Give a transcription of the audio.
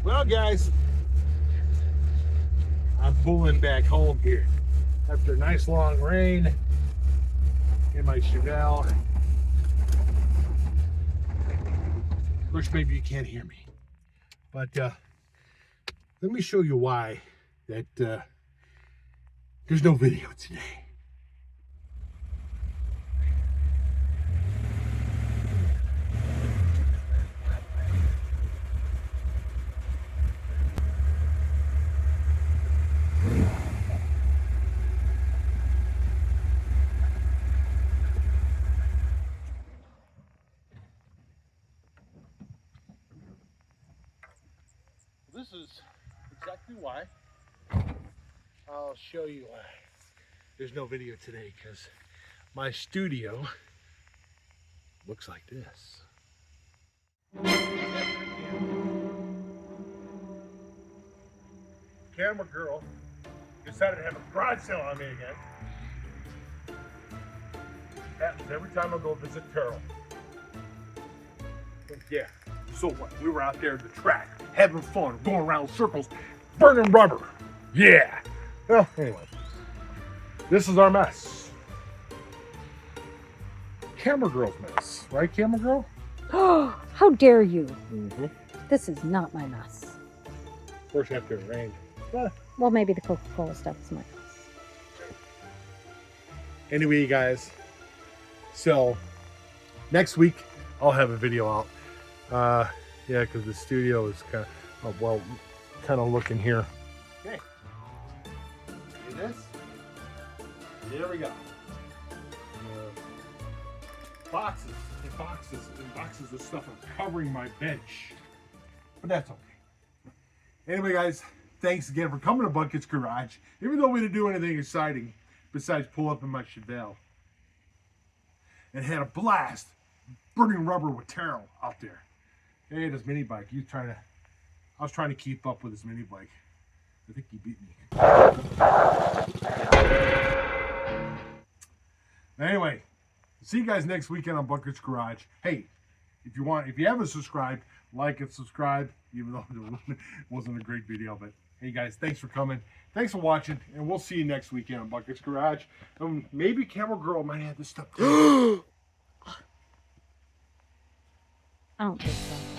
Well, guys, I'm pulling back home here after a nice long rain in my Chevelle. Of course, maybe you can't hear me, but let me show you why that there's no video today. This is exactly why. I'll show you why there's no video today, because my studio looks like this. Camera girl decided to have a garage sale on me again. Happens every time I go visit Carol. But yeah, so what? We were out there at the track, having fun, going around in circles, burning rubber. Yeah. Well, anyway, this is our mess. Camera girl's mess, right, camera girl? Oh, how dare you? Mm-hmm. This is not my mess. First after it rained. Well, maybe the Coca-Cola stuff is my mess. Anyway, guys, so next week I'll have a video out. Yeah, because the studio is kind of looking here. Okay. See this? There we go. Boxes and boxes and boxes of stuff are covering my bench, but that's okay. Anyway, guys, thanks again for coming to Bucket's Garage. Even though we didn't do anything exciting besides pull up in my Chevelle and had a blast burning rubber with Terrell out there. Hey, this mini bike. I was trying to keep up with his mini bike. I think he beat me. Anyway, see you guys next weekend on Bucket's Garage. Hey, if you haven't subscribed, like and subscribe, even though it wasn't a great video. But hey guys, thanks for coming. Thanks for watching, and we'll see you next weekend on Bucket's Garage. Maybe Camera Girl might have this stuff too. I don't think so.